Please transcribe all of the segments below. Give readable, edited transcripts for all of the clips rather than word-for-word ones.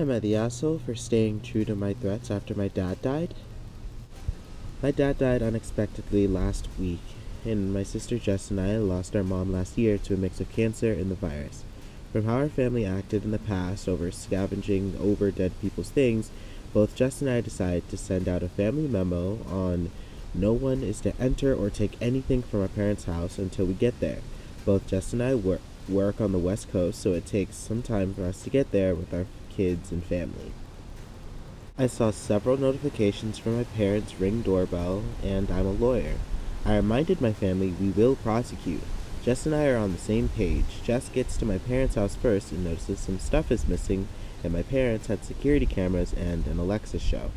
Am I the asshole for staying true to my threats after my dad died? My dad died unexpectedly last week, and my sister Jess and I lost our mom last year to a mix of cancer and the virus. From how our family acted in the past over scavenging over dead people's things, both Jess and I decided to send out a family memo on no one is to enter or take anything from our parents' house until we get there. Both Jess and I work on the West Coast, so it takes some time for us to get there with our kids and family. I saw several notifications from my parents' Ring doorbell, and I'm a lawyer. I reminded my family we will prosecute. Jess and I are on the same page. Jess gets to my parents' house first and notices some stuff is missing, and my parents had security cameras and an Alexa show.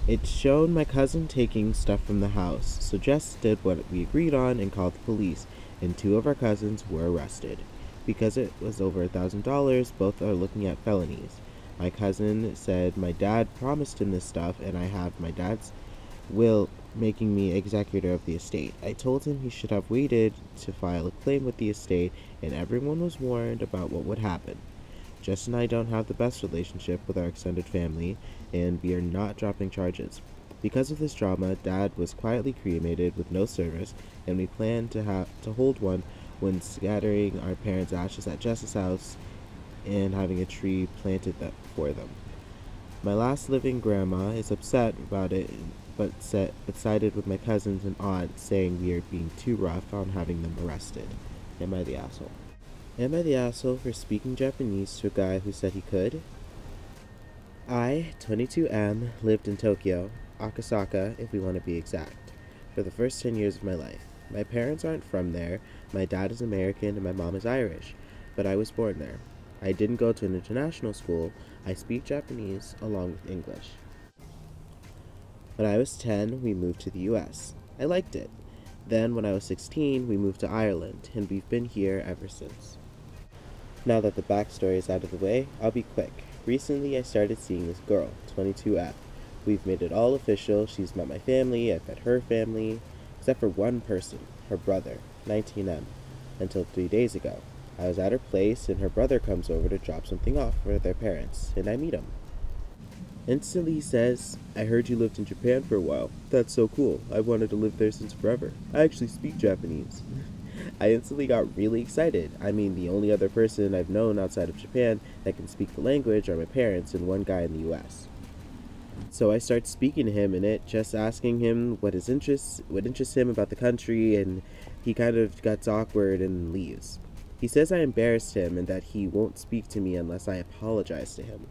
It showed my cousin taking stuff from the house, so Jess did what we agreed on and called the police, and 2 of our cousins were arrested. Because it was over $1,000, both are looking at felonies. My cousin said my dad promised him this stuff, and I have my dad's will making me executor of the estate. I told him he should have waited to file a claim with the estate, and everyone was warned about what would happen. Jess and I don't have the best relationship with our extended family, and we are not dropping charges. Because of this drama, Dad was quietly cremated with no service, and we plan to hold one when scattering our parents' ashes at Jess's house and having a tree planted for them. My last living grandma is upset about it, but sided with my cousins and aunt, saying we are being too rough on having them arrested. Am I the asshole? Am I the asshole for speaking Japanese to a guy who said he could? I, 22M, lived in Tokyo, Akasaka if we want to be exact, for the first 10 years of my life. My parents aren't from there, my dad is American and my mom is Irish, but I was born there. I didn't go to an international school, I speak Japanese along with English. When I was 10, we moved to the US. I liked it. Then, when I was 16, we moved to Ireland, and we've been here ever since. Now that the backstory is out of the way, I'll be quick. Recently, I started seeing this girl, 22F. We've made it all official. She's met my family, I've met her family, except for one person, her brother, 19M, until 3 days ago. I was at her place, and her brother comes over to drop something off for their parents, and I meet him. Instantly he says, I heard you lived in Japan for a while. That's so cool. I've wanted to live there since forever. I actually speak Japanese. I instantly got really excited. I mean, the only other person I've known outside of Japan that can speak the language are my parents and one guy in the US. So I start speaking to him in it, just asking him what interests him about the country, and he kind of gets awkward and leaves. He says I embarrassed him and that he won't speak to me unless I apologize to him.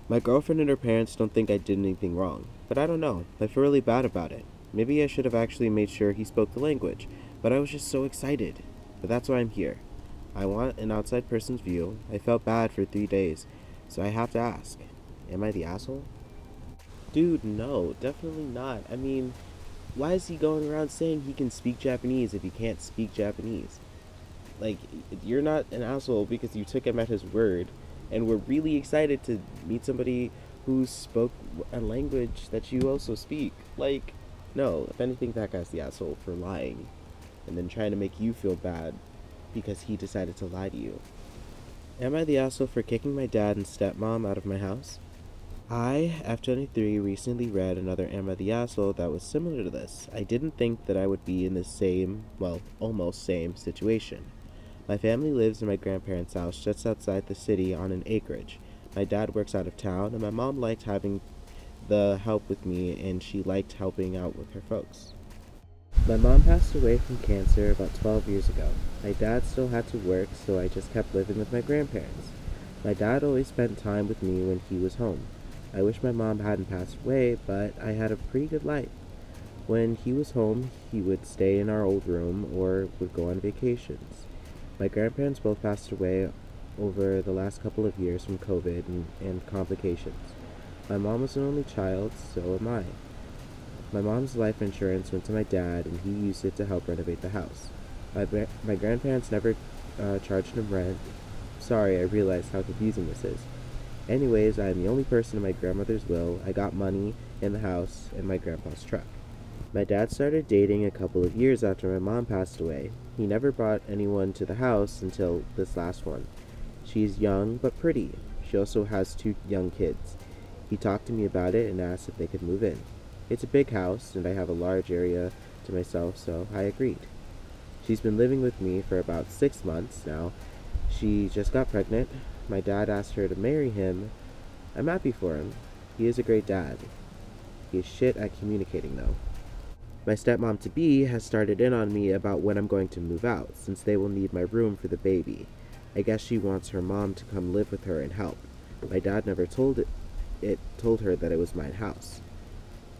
My girlfriend and her parents don't think I did anything wrong, but I don't know. I feel really bad about it. Maybe I should have actually made sure he spoke the language, but I was just so excited. But that's why I'm here. I want an outside person's view. I felt bad for 3 days, so I have to ask. Am I the asshole? Dude, no, definitely not. I mean, why is he going around saying he can speak Japanese if he can't speak Japanese? Like, you're not an asshole because you took him at his word. And we're really excited to meet somebody who spoke a language that you also speak. Like, no, if anything, that guy's the asshole for lying. And then trying to make you feel bad because he decided to lie to you. Am I the asshole for kicking my dad and stepmom out of my house? I, F23, recently read another Am I the Asshole that was similar to this. I didn't think that I would be in the same, well, almost same situation. My family lives in my grandparents' house just outside the city on an acreage. My dad works out of town, and my mom liked having the help with me, and she liked helping out with her folks. My mom passed away from cancer about 12 years ago. My dad still had to work, so I just kept living with my grandparents. My dad always spent time with me when he was home. I wish my mom hadn't passed away, but I had a pretty good life. When he was home, he would stay in our old room or would go on vacations. My grandparents both passed away over the last couple of years from COVID and complications. My mom was an only child, so am I. My mom's life insurance went to my dad, and he used it to help renovate the house. My grandparents never charged him rent. Sorry, I realized how confusing this is. Anyways, I am the only person in my grandmother's will. I got money in the house and my grandpa's truck. My dad started dating a couple of years after my mom passed away. He never brought anyone to the house until this last one. She's young but pretty. She also has 2 young kids. He talked to me about it and asked if they could move in. It's a big house, and I have a large area to myself, so I agreed. She's been living with me for about 6 months now. She just got pregnant. My dad asked her to marry him. I'm happy for him. He is a great dad. He is shit at communicating, though. My stepmom-to-be has started in on me about when I'm going to move out, since they will need my room for the baby. I guess she wants her mom to come live with her and help. My dad never told her that it was my house.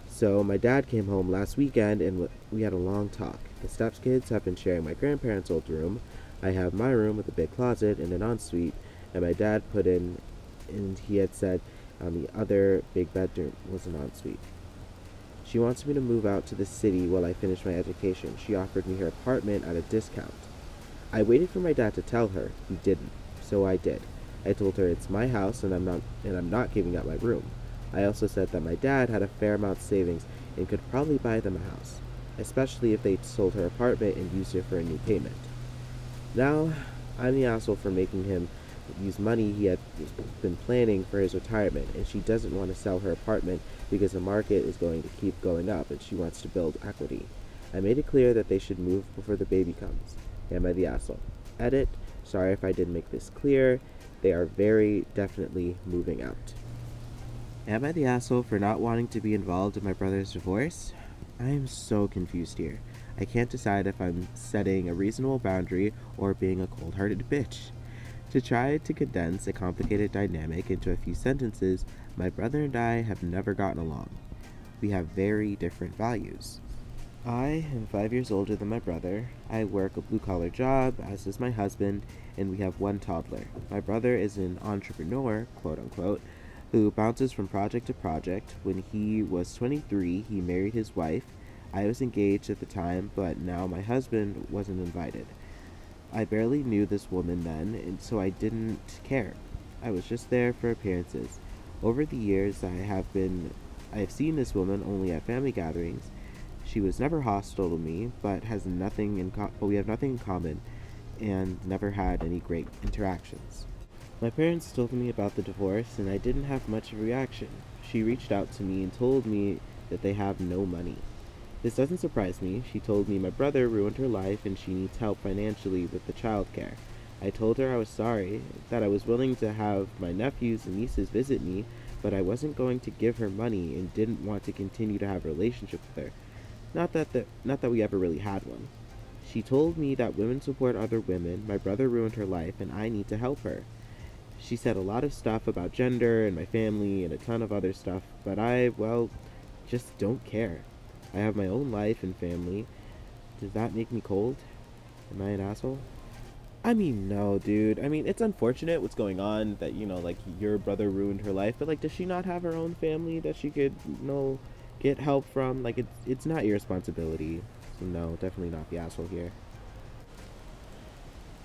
So my dad came home last weekend and we had a long talk. The steps kids have been sharing my grandparents' old room. I have my room with a big closet and an ensuite, and my dad put in, and he had said on the other big bedroom was an ensuite. She wants me to move out to the city while I finish my education. She offered me her apartment at a discount. I waited for my dad to tell her. He didn't, so I did. I told her it's my house and I'm not giving up my room. I also said that my dad had a fair amount of savings and could probably buy them a house, especially if they sold her apartment and used it for a new payment. Now, I'm the asshole for making him use money he had been planning for his retirement, and she doesn't want to sell her apartment because the market is going to keep going up and she wants to build equity. I made it clear that they should move before the baby comes. Am I the asshole? Edit. Sorry if I didn't make this clear. They are very definitely moving out. Am I the asshole for not wanting to be involved in my brother's divorce? I am so confused here. I can't decide if I'm setting a reasonable boundary or being a cold-hearted bitch. To try to condense a complicated dynamic into a few sentences, my brother and I have never gotten along. We have very different values. I am 5 years older than my brother. I work a blue-collar job, as does my husband, and we have 1 toddler. My brother is an entrepreneur, quote-unquote, who bounces from project to project. When he was 23, he married his wife. I was engaged at the time, but now my husband wasn't invited. I barely knew this woman then, and so I didn't care. I was just there for appearances. Over the years, I have seen this woman only at family gatherings. She was never hostile to me, but we have nothing in common, and never had any great interactions. My parents told me about the divorce, and I didn't have much of a reaction. She reached out to me and told me that they have no money. This doesn't surprise me. She told me my brother ruined her life and she needs help financially with the childcare. I told her I was sorry, that I was willing to have my nephews and nieces visit me, but I wasn't going to give her money and didn't want to continue to have a relationship with her. Not that we ever really had one. She told me that women support other women, my brother ruined her life, and I need to help her. She said a lot of stuff about gender and my family and a ton of other stuff, but I just don't care. I have my own life and family. Does that make me cold? Am I an asshole? I mean, no, dude. I mean, it's unfortunate what's going on, that, your brother ruined her life, but, does she not have her own family that she could, get help from? It's not your responsibility. So no, definitely not the asshole here.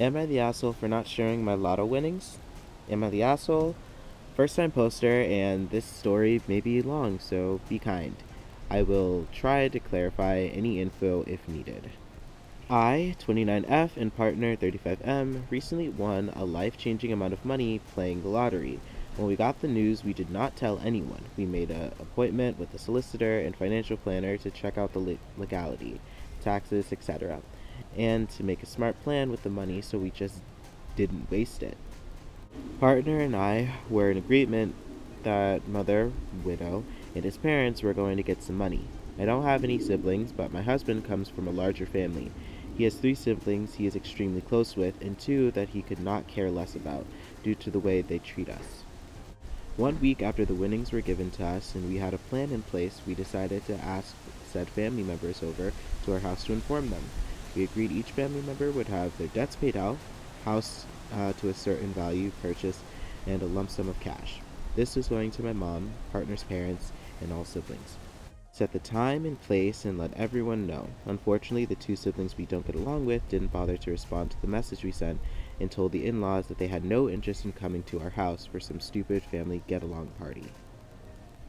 Am I the asshole for not sharing my lotto winnings? Am I the asshole? First time poster, and this story may be long, so be kind. I will try to clarify any info if needed. I, 29F, and partner 35M recently won a life-changing amount of money playing the lottery. When we got the news, we did not tell anyone. We made an appointment with a solicitor and financial planner to check out the legality, taxes, etc., and to make a smart plan with the money so we just didn't waste it. Partner and I were in agreement that mother, widow, and his parents were going to get some money. I don't have any siblings, but my husband comes from a larger family. He has 3 siblings he is extremely close with, and 2 that he could not care less about, due to the way they treat us. 1 week after the winnings were given to us, and we had a plan in place, we decided to ask said family members over to our house to inform them. We agreed each family member would have their debts paid out, house to a certain value purchased, and a lump sum of cash. This was going to my mom, partner's parents, and all siblings. Set the time and place and let everyone know. Unfortunately, the 2 siblings we don't get along with didn't bother to respond to the message we sent and told the in-laws that they had no interest in coming to our house for some stupid family get-along party.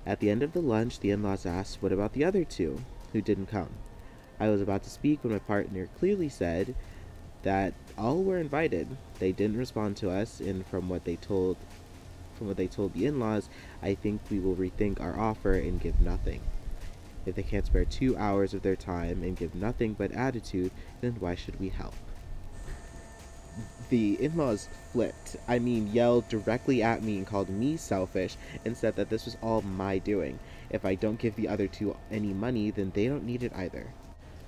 At the end of the lunch, the in-laws asked, what about the other 2 who didn't come? I was about to speak when my partner clearly said that all were invited. They didn't respond to us, and from what from what they told the in-laws, I think we will rethink our offer and give nothing. If they can't spare 2 hours of their time and give nothing but attitude, then why should we help? The in-laws flipped. Yelled directly at me and called me selfish and said that this was all my doing. If I don't give the other two any money, then they don't need it either.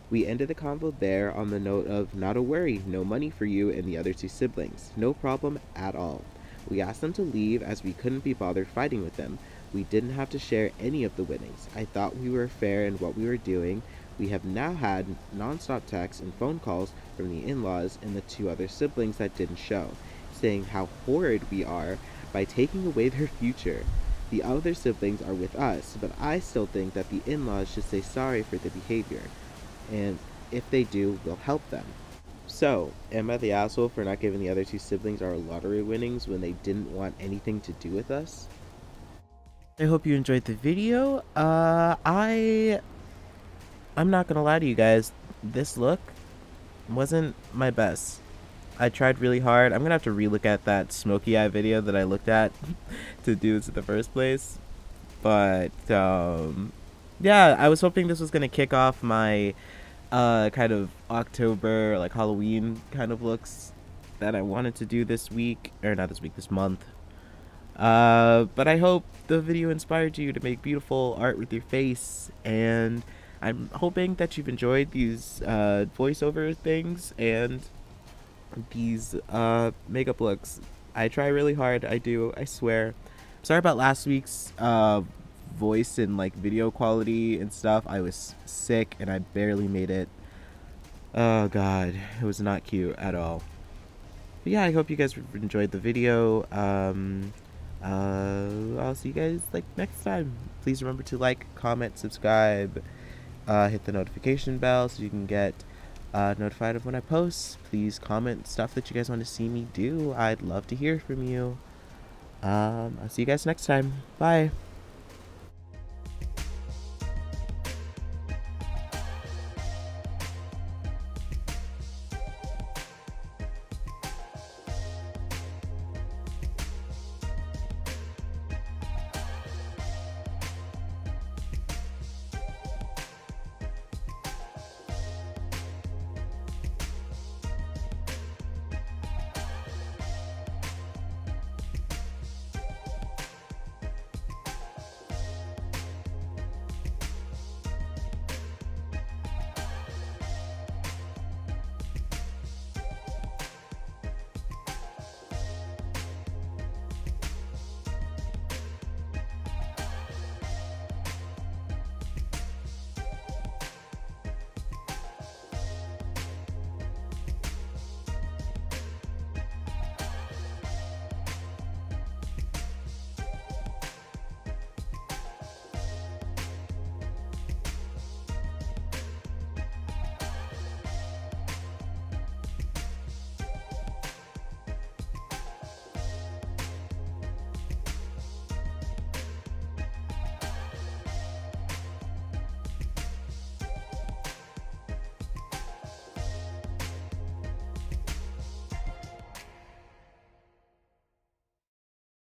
We ended the convo there on the note of, not a worry, no money for you and the other two siblings. No problem at all. We asked them to leave as we couldn't be bothered fighting with them. We didn't have to share any of the winnings. I thought we were fair in what we were doing. We have now had non-stop texts and phone calls from the in-laws and the two other siblings that didn't show, saying how horrid we are by taking away their future. The other siblings are with us, but I still think that the in-laws should say sorry for their behavior, and if they do, we'll help them. So, am I the asshole for not giving the other two siblings our lottery winnings when they didn't want anything to do with us? I hope you enjoyed the video. I'm not gonna lie to you guys, this look wasn't my best. I tried really hard. I'm gonna have to relook at that smoky eye video that I looked at to do this in the first place. But, yeah, I was hoping this was gonna kick off my kind of October, like Halloween kind of looks that I wanted to do this week, or not this week, this month. But I hope the video inspired you to make beautiful art with your face, and I'm hoping that you've enjoyed these voiceover things and these makeup looks. I try really hard, I do, I swear. Sorry about last week's voice and like video quality and stuff. I was sick and I barely made it. Oh god, it was not cute at all. But yeah, I hope you guys enjoyed the video. I'll see you guys like next time. Please remember to like, comment, subscribe, hit the notification bell so you can get notified of when I post. Please comment stuff that you guys want to see me do. I'd love to hear from you. I'll see you guys next time. Bye.